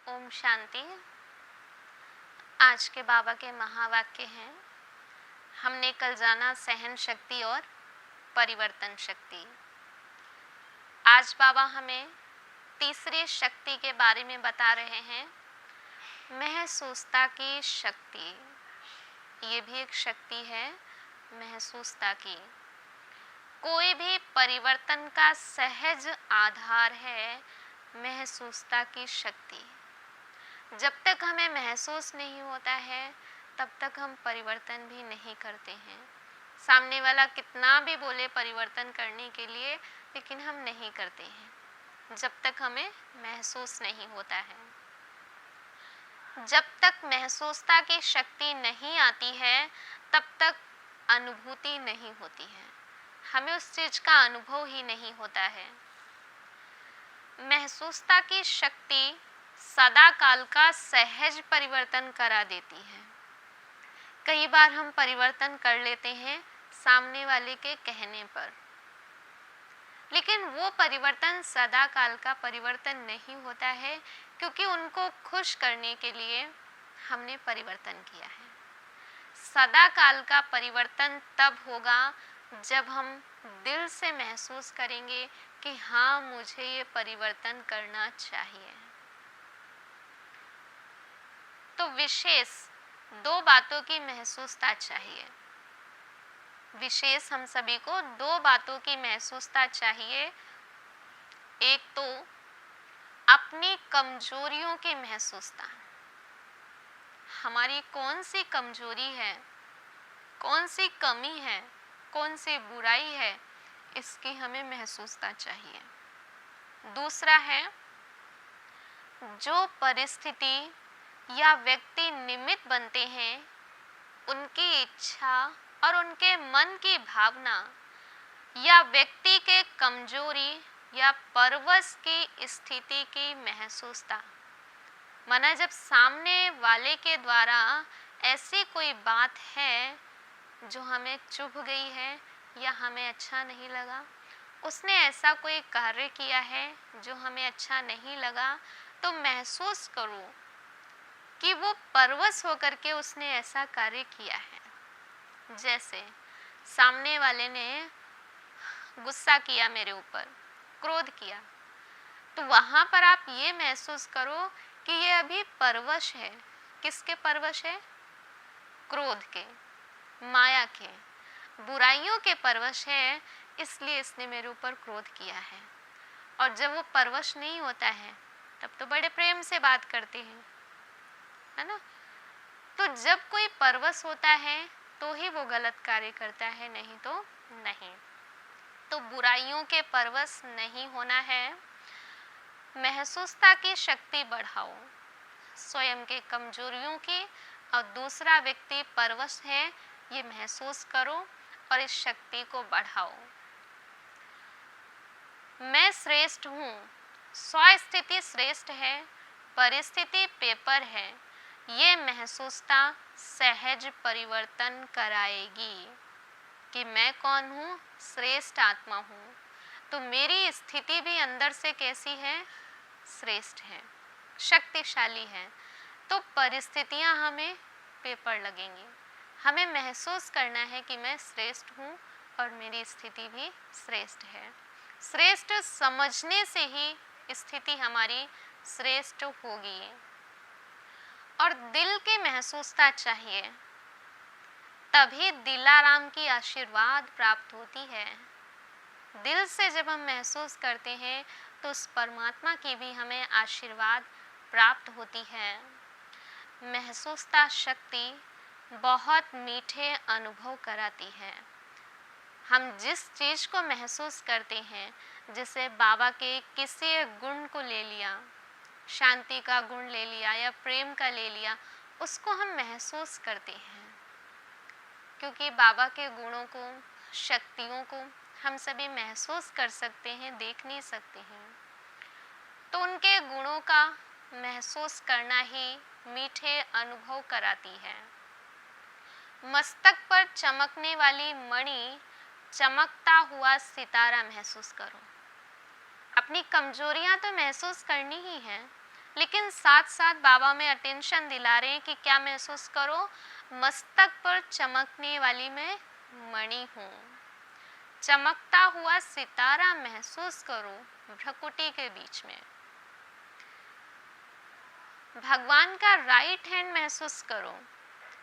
ओम शांति। आज के बाबा के महावाक्य हैं, हमने कल जाना सहन शक्ति और परिवर्तन शक्ति। आज बाबा हमें तीसरी शक्ति के बारे में बता रहे हैं, महसूसता की शक्ति। ये भी एक शक्ति है, महसूसता की। कोई भी परिवर्तन का सहज आधार है महसूसता की शक्ति। जब तक हमें महसूस नहीं होता है तब तक हम परिवर्तन भी नहीं करते हैं। सामने वाला कितना भी बोले परिवर्तन करने के लिए, लेकिन हम नहीं करते हैं जब तक हमें महसूस नहीं होता है। जब तक महसूसता की शक्ति नहीं आती है तब तक अनुभूति नहीं होती है, हमें उस चीज का अनुभव ही नहीं होता है। महसूसता की शक्ति सदा काल का सहज परिवर्तन करा देती है। कई बार हम परिवर्तन कर लेते हैं सामने वाले के कहने पर, लेकिन वो परिवर्तन सदा काल का परिवर्तन नहीं होता है, क्योंकि उनको खुश करने के लिए हमने परिवर्तन किया है। सदा काल का परिवर्तन तब होगा जब हम दिल से महसूस करेंगे कि हाँ, मुझे ये परिवर्तन करना चाहिए। तो विशेष दो बातों की महसूसता चाहिए। विशेष हम सभी को दो बातों की महसूसता चाहिए। एक तो अपनी कमजोरियों की महसूसता, हमारी कौन सी कमजोरी है, कौन सी कमी है, कौन सी बुराई है, इसकी हमें महसूसता चाहिए। दूसरा है, जो परिस्थिति या व्यक्ति निमित्त बनते हैं उनकी इच्छा और उनके मन की भावना या व्यक्ति के कमजोरी या परवश की स्थिति की महसूसता। माना जब सामने वाले के द्वारा ऐसी कोई बात है जो हमें चुभ गई है या हमें अच्छा नहीं लगा, उसने ऐसा कोई कार्य किया है जो हमें अच्छा नहीं लगा, तो महसूस करो कि वो परवश होकर के उसने ऐसा कार्य किया है। जैसे सामने वाले ने गुस्सा किया मेरे ऊपर, क्रोध किया, तो वहां पर आप ये महसूस करो कि ये अभी परवश है। किसके परवश है? क्रोध के, माया के, बुराइयों के परवश है, इसलिए इसने मेरे ऊपर क्रोध किया है। और जब वो परवश नहीं होता है तब तो बड़े प्रेम से बात करते हैं, है ना। तो जब कोई परवश होता है तो ही वो गलत कार्य करता है, नहीं तो नहीं। तो बुराइयों के परवश नहीं होना है। महसूसता की शक्ति बढ़ाओ, स्वयं के कमजोरियों की, और दूसरा व्यक्ति परवश है ये महसूस करो और इस शक्ति को बढ़ाओ। मैं श्रेष्ठ हूँ, स्वस्थिति श्रेष्ठ है, परिस्थिति पेपर है, ये महसूसता सहज परिवर्तन कराएगी कि मैं कौन हूँ, श्रेष्ठ आत्मा हूँ। तो मेरी स्थिति भी अंदर से कैसी है? श्रेष्ठ है, शक्तिशाली है। तो परिस्थितियाँ हमें पेपर लगेंगी, हमें महसूस करना है कि मैं श्रेष्ठ हूँ और मेरी स्थिति भी श्रेष्ठ है। श्रेष्ठ समझने से ही स्थिति हमारी श्रेष्ठ होगी। और दिल की महसूसता चाहिए, तभी दिलाराम की आशीर्वाद प्राप्त होती है। दिल से जब हम महसूस करते हैं तो उस परमात्मा की भी हमें आशीर्वाद प्राप्त होती है। महसूसता शक्ति बहुत मीठे अनुभव कराती है। हम जिस चीज को महसूस करते हैं, जैसे बाबा के किसी गुण को ले लिया, शांति का गुण ले लिया या प्रेम का ले लिया, उसको हम महसूस करते हैं, क्योंकि बाबा के गुणों को, शक्तियों को हम सभी महसूस कर सकते हैं, देख नहीं सकते हैं। तो उनके गुणों का महसूस करना ही मीठे अनुभव कराती है। मस्तक पर चमकने वाली मणि, चमकता हुआ सितारा महसूस करो। अपनी कमजोरियां तो महसूस करनी ही है, लेकिन साथ साथ बाबा में अटेंशन दिला रहे हैं कि क्या महसूस करो, मस्तक पर चमकने वाली मैं मणि हूँ। चमकता हुआ सितारा महसूस करो भ्रकुटी के बीच में। भगवान का राइट हैंड महसूस करो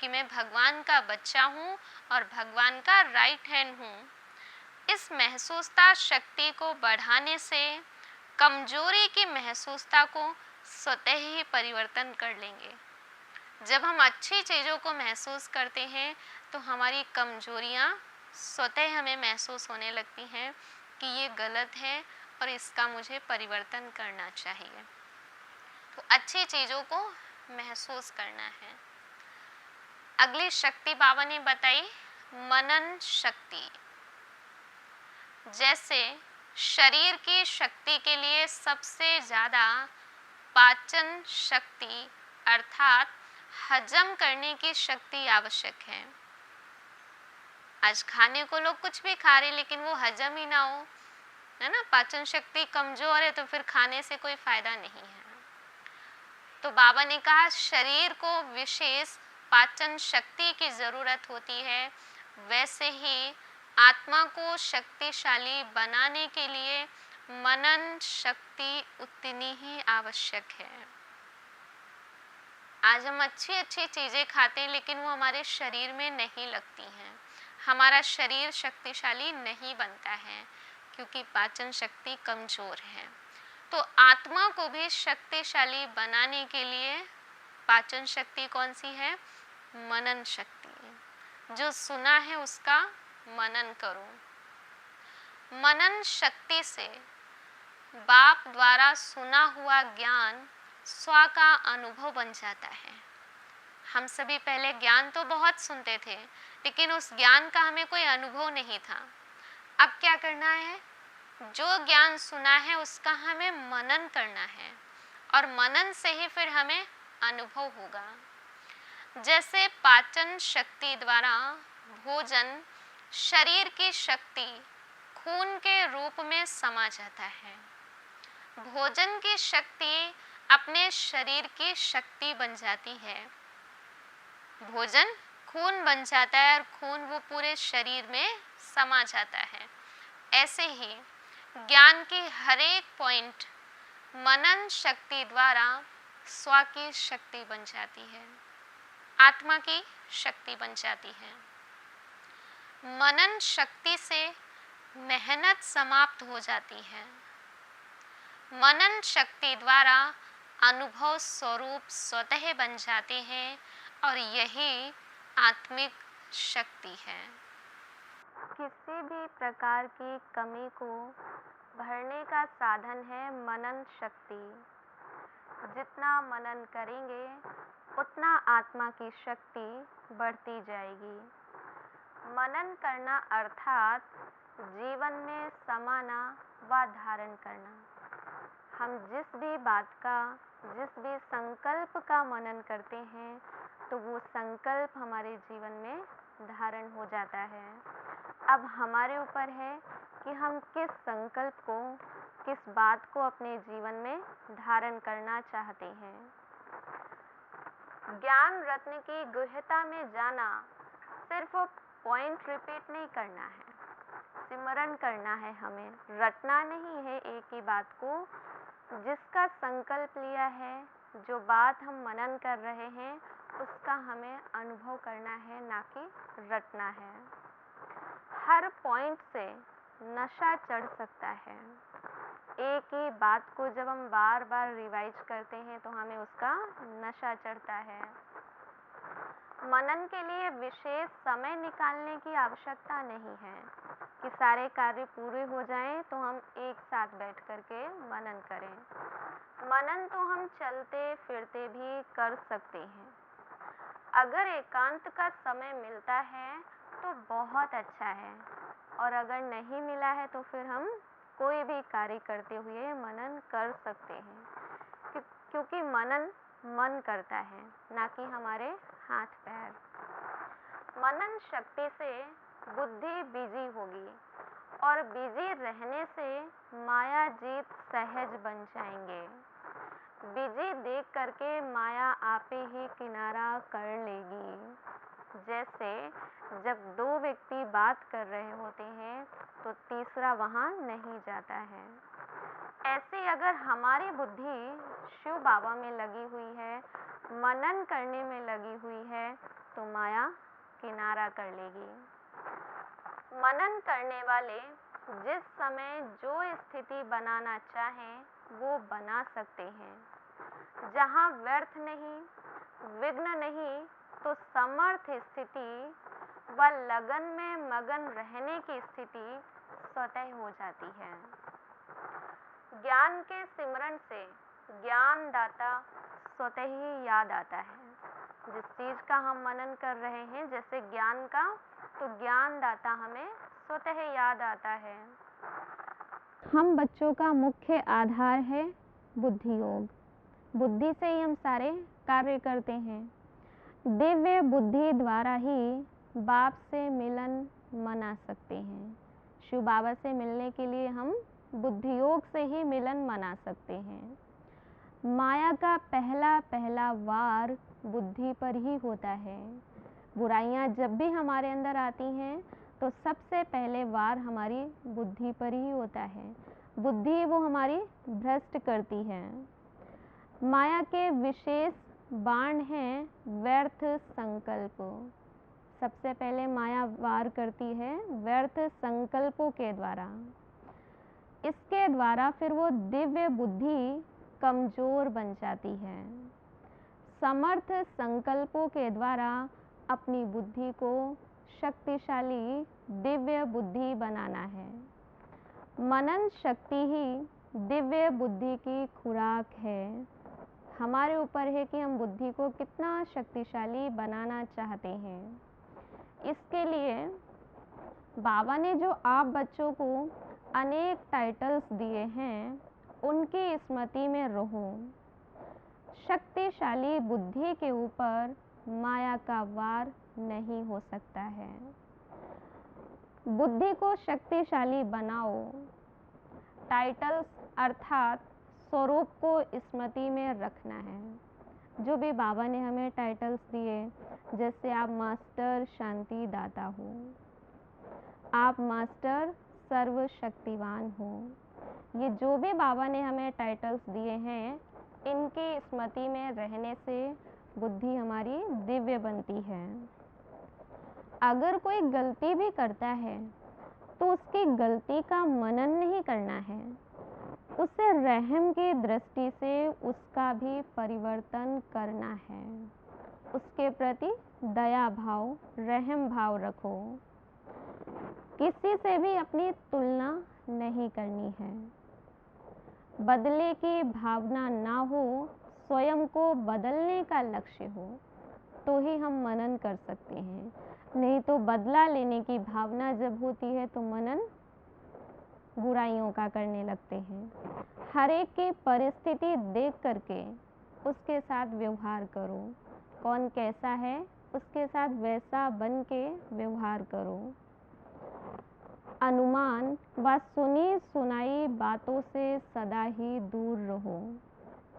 कि मैं भगवान का बच्चा हूँ और भगवान का राइट हैंड हूँ। इस महसूसता शक्ति को बढ़ाने से कमजोरी की महसूसता को स्वतः ही परिवर्तन कर लेंगे। जब हम अच्छी चीज़ों को महसूस करते हैं तो हमारी कमजोरियाँ स्वतः हमें महसूस होने लगती हैं कि ये गलत है और इसका मुझे परिवर्तन करना चाहिए। तो अच्छी चीज़ों को महसूस करना है। अगली शक्ति बाबा ने बताई मनन शक्ति। जैसे शरीर की शक्ति के लिए सबसे ज़्यादा पाचन शक्ति अर्थात हजम करने की शक्ति आवश्यक है। आज खाने को लोग कुछ भी खा रहे लेकिन वो हजम ही ना हो, है ना, पाचन शक्ति कमजोर है तो फिर खाने से कोई फायदा नहीं है। तो बाबा ने कहा शरीर को विशेष पाचन शक्ति की जरूरत होती है, वैसे ही आत्मा को शक्तिशाली बनाने के लिए मनन शक्ति उतनी ही आवश्यक है। आज हम अच्छी चीज़ें खाते हैं लेकिन वो हमारे शरीर में नहीं लगती हैं। हमारा शरीर शक्तिशाली नहीं बनता है क्योंकि पाचन शक्ति कमज़ोर है। तो आत्मा को भी शक्तिशाली बनाने के लिए पाचन शक्ति कौन सी है? मनन शक्ति। जो सुना है उसका मनन करो। मनन शक्ति से बाप द्वारा सुना हुआ ज्ञान स्व का अनुभव बन जाता है। हम सभी पहले ज्ञान तो बहुत सुनते थे लेकिन उस ज्ञान का हमें कोई अनुभव नहीं था। अब क्या करना है? जो ज्ञान सुना है उसका हमें मनन करना है और मनन से ही फिर हमें अनुभव होगा। जैसे पाचन शक्ति द्वारा भोजन शरीर की शक्ति खून के रूप में समा जाता है। भोजन की शक्ति अपने शरीर की शक्ति बन जाती है। भोजन खून बन जाता है और खून वो पूरे शरीर में समा जाता है। ऐसे ही ज्ञान की हर एक पॉइंट मनन शक्ति द्वारा स्व की शक्ति बन जाती है, आत्मा की शक्ति बन जाती है। मनन शक्ति से मेहनत समाप्त हो जाती है। मनन शक्ति द्वारा अनुभव स्वरूप स्वतः बन जाते हैं और यही आत्मिक शक्ति है। किसी भी प्रकार की कमी को भरने का साधन है मनन शक्ति। जितना मनन करेंगे उतना आत्मा की शक्ति बढ़ती जाएगी। मनन करना अर्थात जीवन में समाना व धारण करना। हम जिस भी बात का, जिस भी संकल्प का मनन करते हैं तो वो संकल्प हमारे जीवन में धारण हो जाता है। अब हमारे ऊपर है कि हम किस संकल्प को, किस बात को अपने जीवन में धारण करना चाहते हैं। ज्ञान रत्न की गहनता में जाना सिर्फ पॉइंट रिपीट नहीं करना है, सिमरन करना है, हमें रटना नहीं है एक ही बात को। जिसका संकल्प लिया है, जो बात हम मनन कर रहे हैं उसका हमें अनुभव करना है, ना कि रटना है। हर पॉइंट से नशा चढ़ सकता है। एक ही बात को जब हम बार बार रिवाइज करते हैं तो हमें उसका नशा चढ़ता है। मनन के लिए विशेष समय निकालने की आवश्यकता नहीं है कि सारे कार्य पूरे हो जाएं तो हम एक साथ बैठ करके मनन करें। मनन तो हम चलते फिरते भी कर सकते हैं। अगर एकांत का समय मिलता है तो बहुत अच्छा है, और अगर नहीं मिला है तो फिर हम कोई भी कार्य करते हुए मनन कर सकते हैं, क्योंकि मनन मन करता है, ना कि हमारे हाथ पैर। मनन शक्ति से बुद्धि बिजी होगी और बिजी रहने से माया जीत सहज बन जाएंगे। बिजी देख करके माया आपे ही किनारा कर लेगी। जैसे जब दो व्यक्ति बात कर रहे होते हैं तो तीसरा वहाँ नहीं जाता है। ऐसे अगर हमारी बुद्धि शिव बाबा में लगी हुई है, मनन करने में लगी हुई है, तो माया किनारा कर लेगी। मनन करने वाले जिस समय जो स्थिति बनाना चाहें वो बना सकते हैं। जहाँ व्यर्थ नहीं, विघ्न नहीं, तो समर्थ स्थिति व लगन में मगन रहने की स्थिति स्वतः हो जाती है। ज्ञान के सिमरन से ज्ञान दाता स्वतः ही याद आता है। जिस चीज़ का हम मनन कर रहे हैं, जैसे ज्ञान का, तो ज्ञान दाता हमें स्वतः याद आता है। हम बच्चों का मुख्य आधार है बुद्धि योग। बुद्धि से ही हम सारे कार्य करते हैं। दिव्य बुद्धि द्वारा ही बाप से मिलन मना सकते हैं। शिव बाबा से मिलने के लिए हम बुद्धि योग से ही मिलन मना सकते हैं। माया का पहला पहला वार बुद्धि पर ही होता है। बुराइयां जब भी हमारे अंदर आती हैं तो सबसे पहले वार हमारी बुद्धि पर ही होता है। बुद्धि वो हमारी भ्रष्ट करती है। माया के विशेष बाण हैं व्यर्थ संकल्प। सबसे पहले माया वार करती है व्यर्थ संकल्पों के द्वारा। इसके द्वारा फिर वो दिव्य बुद्धि कमजोर बन जाती है। समर्थ संकल्पों के द्वारा अपनी बुद्धि को शक्तिशाली दिव्य बुद्धि बनाना है। मनन शक्ति ही दिव्य बुद्धि की खुराक है। हमारे ऊपर है कि हम बुद्धि को कितना शक्तिशाली बनाना चाहते हैं। इसके लिए बाबा ने जो आप बच्चों को अनेक टाइटल्स दिए हैं, उनकी स्मृति में रहो। शक्तिशाली बुद्धि के ऊपर माया का वार नहीं हो सकता है। बुद्धि को शक्तिशाली बनाओ। टाइटल्स अर्थात स्वरूप को स्मृति में रखना है। जो भी बाबा ने हमें टाइटल्स दिए, जैसे आप मास्टर शांति दाता हो, आप मास्टर सर्वशक्तिवान हो। ये जो भी बाबा ने हमें टाइटल्स दिए हैं, इनकी स्मृति में रहने से बुद्धि हमारी दिव्य बनती है। अगर कोई गलती भी करता है तो उसकी गलती का मनन नहीं करना है, उसे रहम की दृष्टि से उसका भी परिवर्तन करना है। उसके प्रति दया भाव, रहम भाव रखो। किसी से भी अपनी तुलना नहीं करनी है। बदले की भावना ना हो, स्वयं को बदलने का लक्ष्य हो, तो ही हम मनन कर सकते हैं। नहीं तो बदला लेने की भावना जब होती है तो मनन बुराइयों का करने लगते हैं। हर एक की परिस्थिति देख करके उसके साथ व्यवहार करो। कौन कैसा है, उसके साथ वैसा बन के व्यवहार करो। अनुमान व सुनी सुनाई बातों से सदा ही दूर रहो।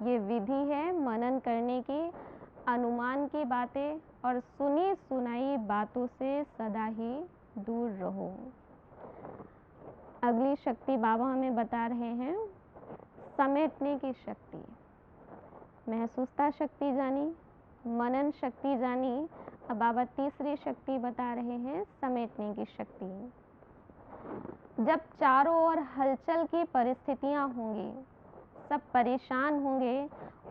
ये विधि है मनन करने की। अनुमान की बातें और सुनी सुनाई बातों से सदा ही दूर रहो। अगली शक्ति बाबा हमें बता रहे हैं, समेटने की शक्ति। महसूसता शक्ति जानी, मनन शक्ति जानी, अब बाबा तीसरी शक्ति बता रहे हैं, समेटने की शक्ति। जब चारों ओर हलचल की परिस्थितियां होंगी, सब परेशान होंगे,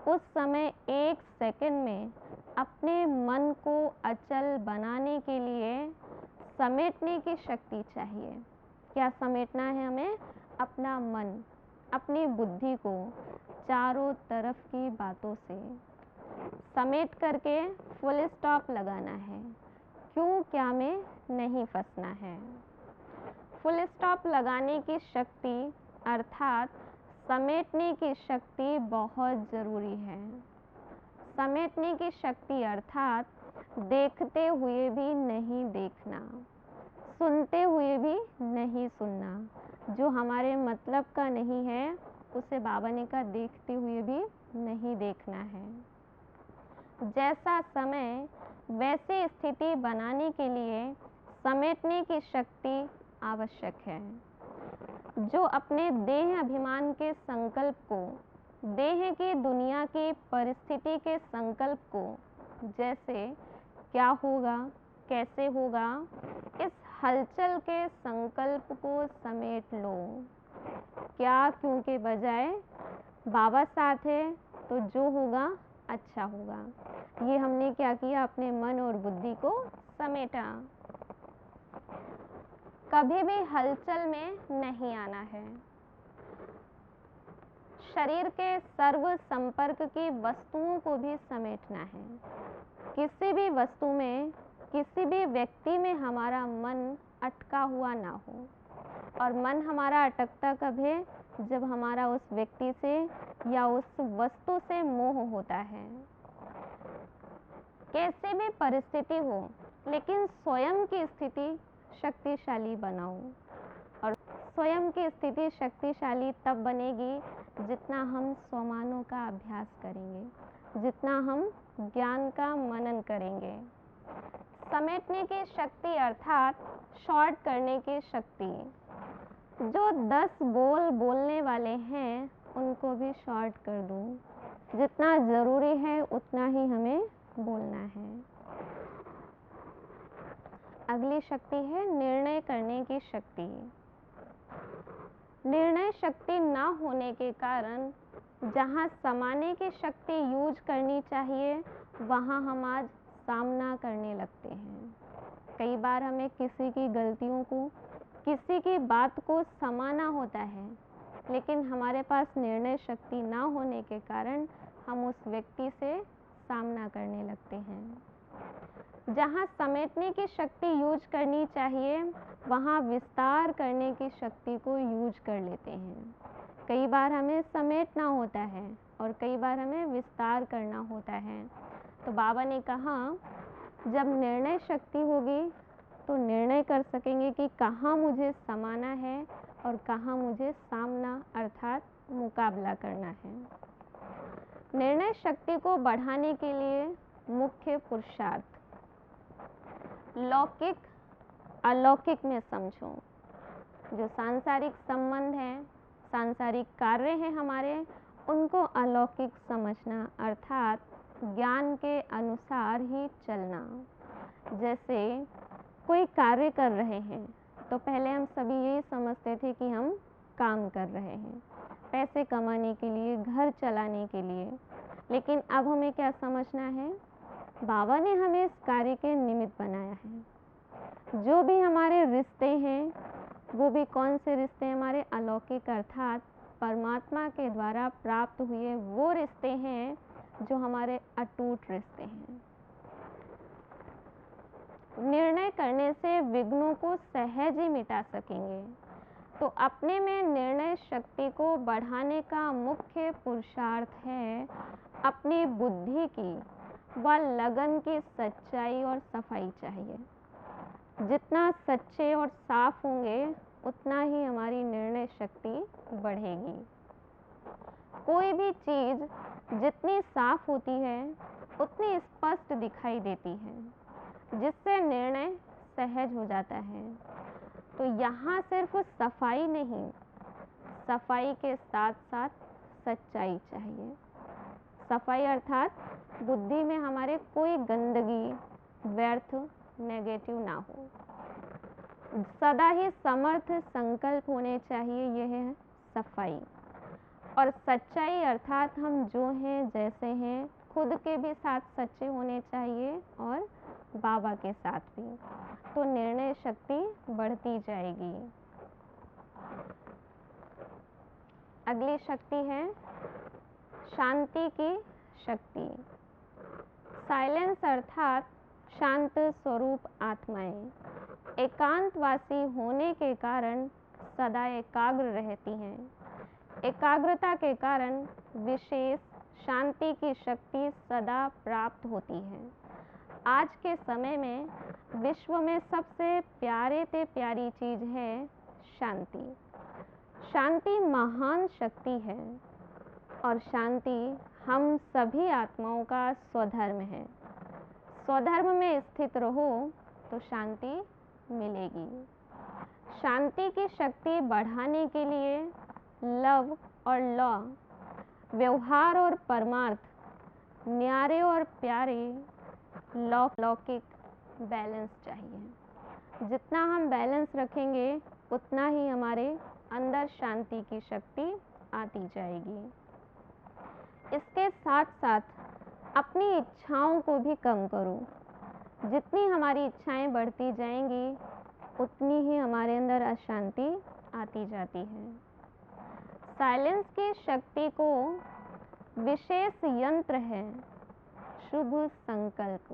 उस समय एक सेकंड में अपने मन को अचल बनाने के लिए समेटने की शक्ति चाहिए। क्या समेटना है हमें? अपना मन, अपनी बुद्धि को चारों तरफ की बातों से समेट करके फुल स्टॉप लगाना है। क्यों क्या में नहीं फंसना है। फुल स्टॉप लगाने की शक्ति अर्थात समेटने की शक्ति बहुत ज़रूरी है। समेटने की शक्ति अर्थात देखते हुए भी नहीं देखना, सुनते हुए भी नहीं सुनना। जो हमारे मतलब का नहीं है, उसे बाबा ने कहा देखते हुए भी नहीं देखना है। जैसा समय वैसी स्थिति बनाने के लिए समेटने की शक्ति आवश्यक है। जो अपने देह अभिमान के संकल्प को, देह की दुनिया की परिस्थिति के संकल्प को, जैसे क्या होगा, कैसे होगा, इस हलचल के संकल्प को समेट लो। क्या क्यों के बजाय बाबा साथ है तो जो होगा अच्छा होगा। ये हमने क्या किया, अपने मन और बुद्धि को समेटा। कभी भी हलचल में नहीं आना है। शरीर के सर्व संपर्क की वस्तुओं को भी समेटना है। किसी भी वस्तु में, किसी भी व्यक्ति में हमारा मन अटका हुआ ना हो। और मन हमारा अटकता कब है, जब हमारा उस व्यक्ति से या उस वस्तु से मोह होता है। कैसे भी परिस्थिति हो, लेकिन स्वयं की स्थिति शक्तिशाली बनाओ। और स्वयं की स्थिति शक्तिशाली तब बनेगी जितना हम स्वमानों का अभ्यास करेंगे, जितना हम ज्ञान का मनन करेंगे। समेटने की शक्ति अर्थात शॉर्ट करने की शक्ति। जो 10 बोल बोलने वाले हैं उनको भी शॉर्ट कर दो। जितना ज़रूरी है उतना ही हमें बोलना है। अगली शक्ति है निर्णय करने की शक्ति। निर्णय शक्ति ना होने के कारण जहाँ समाने की शक्ति यूज करनी चाहिए, वहाँ हम आज सामना करने लगते हैं। कई बार हमें किसी की गलतियों को, किसी की बात को समाना होता है, लेकिन हमारे पास निर्णय शक्ति ना होने के कारण हम उस व्यक्ति से सामना करने लगते हैं। जहाँ समेटने की शक्ति यूज करनी चाहिए, वहाँ विस्तार करने की शक्ति को यूज कर लेते हैं। कई बार हमें समेटना होता है और कई बार हमें विस्तार करना होता है। तो बाबा ने कहा, जब निर्णय शक्ति होगी तो निर्णय कर सकेंगे कि कहाँ मुझे समाना है और कहाँ मुझे सामना अर्थात मुकाबला करना है। निर्णय शक्ति को बढ़ाने के लिए मुख्य पुरुषार्थ लौकिक अलौकिक में समझो। जो सांसारिक संबंध हैं, सांसारिक कार्य हैं हमारे, उनको अलौकिक समझना अर्थात ज्ञान के अनुसार ही चलना। जैसे कोई कार्य कर रहे हैं तो पहले हम सभी यही समझते थे कि हम काम कर रहे हैं पैसे कमाने के लिए, घर चलाने के लिए। लेकिन अब हमें क्या समझना है, बाबा ने हमें इस कार्य के निमित्त बनाया है। जो भी हमारे रिश्ते हैं वो भी कौन से रिश्ते, हमारे अलौकिक अर्थात परमात्मा के द्वारा प्राप्त हुए वो रिश्ते हैं जो हमारे अटूट रिश्ते हैं। निर्णय करने से विघ्नों को सहज ही मिटा सकेंगे। तो अपने में निर्णय शक्ति को बढ़ाने का मुख्य पुरुषार्थ है अपनी बुद्धि की व लगन की सच्चाई और सफाई चाहिए। जितना सच्चे और साफ होंगे उतना ही हमारी निर्णय शक्ति बढ़ेगी। कोई भी चीज़ जितनी साफ होती है उतनी स्पष्ट दिखाई देती है, जिससे निर्णय सहज हो जाता है। तो यहाँ सिर्फ सफाई नहीं, सफाई के साथ साथ सच्चाई चाहिए। सफाई अर्थात बुद्धि में हमारे कोई गंदगी, व्यर्थ, नेगेटिव ना हो। सदा ही समर्थ संकल्प होने चाहिए, यह है सफाई। और सच्चाई अर्थात हम जो हैं, जैसे हैं, खुद के भी साथ सच्चे होने चाहिए और बाबा के साथ भी। तो निर्णय शक्ति बढ़ती जाएगी। अगली शक्ति है शांति की शक्ति। साइलेंस अर्थात शांत स्वरूप आत्माएं एकांतवासी होने के कारण सदा एकाग्र रहती हैं। एकाग्रता के कारण विशेष शांति की शक्ति सदा प्राप्त होती है। आज के समय में विश्व में सबसे प्यारे से प्यारी चीज़ है शांति। शांति महान शक्ति है और शांति हम सभी आत्माओं का स्वधर्म है। स्वधर्म में स्थित रहो तो शांति मिलेगी। शांति की शक्ति बढ़ाने के लिए लव और लॉ, व्यवहार और परमार्थ, न्यारे और प्यारे, लौकिक बैलेंस चाहिए। जितना हम बैलेंस रखेंगे उतना ही हमारे अंदर शांति की शक्ति आती जाएगी। इसके साथ साथ अपनी इच्छाओं को भी कम करो। जितनी हमारी इच्छाएं बढ़ती जाएंगी उतनी ही हमारे अंदर अशांति आती जाती है। साइलेंस की शक्ति को विशेष यंत्र है शुभ संकल्प।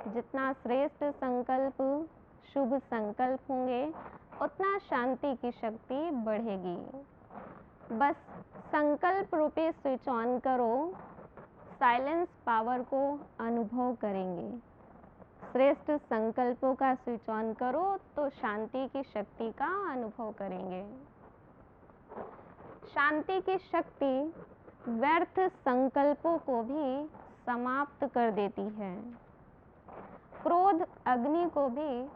जितना श्रेष्ठ संकल्प, शुभ संकल्प होंगे उतना शांति की शक्ति बढ़ेगी। बस संकल्प रूपी स्विच ऑन करो, साइलेंस पावर को अनुभव करेंगे। श्रेष्ठ संकल्पों का स्विच ऑन करो तो शांति की शक्ति का अनुभव करेंगे। शांति की शक्ति व्यर्थ संकल्पों को भी समाप्त कर देती है। क्रोध अग्नि को भी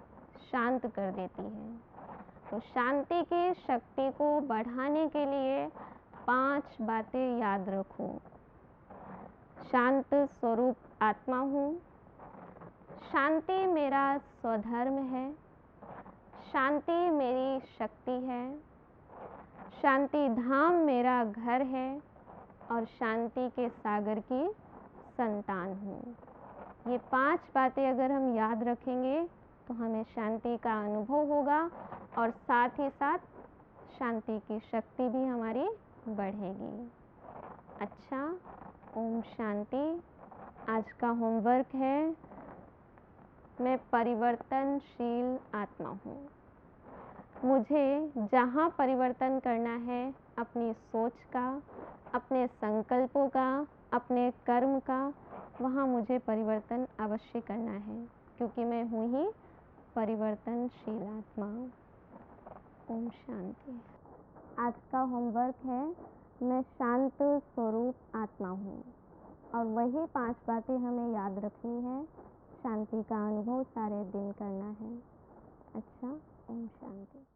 शांत कर देती है। तो शांति की शक्ति को बढ़ाने के लिए 5 बातें याद रखो। शांत स्वरूप आत्मा हूँ। शांति मेरा स्वधर्म है। शांति मेरी शक्ति है। शांति धाम मेरा घर है और शांति के सागर की संतान हूँ। ये 5 बातें अगर हम याद रखेंगे तो हमें शांति का अनुभव होगा और साथ ही साथ शांति की शक्ति भी हमारी बढ़ेगी। अच्छा, ओम शांति। आज का होमवर्क है, मैं परिवर्तनशील आत्मा हूँ। मुझे जहाँ परिवर्तन करना है अपनी सोच का, अपने संकल्पों का, अपने कर्म का, वहाँ मुझे परिवर्तन अवश्य करना है, क्योंकि मैं हूँ ही परिवर्तनशील आत्मा। ओम शांति। आज का होमवर्क है, मैं शांत स्वरूप आत्मा हूँ और वही 5 बातें हमें याद रखनी है। शांति का अनुभव सारे दिन करना है। अच्छा, ओम शांति।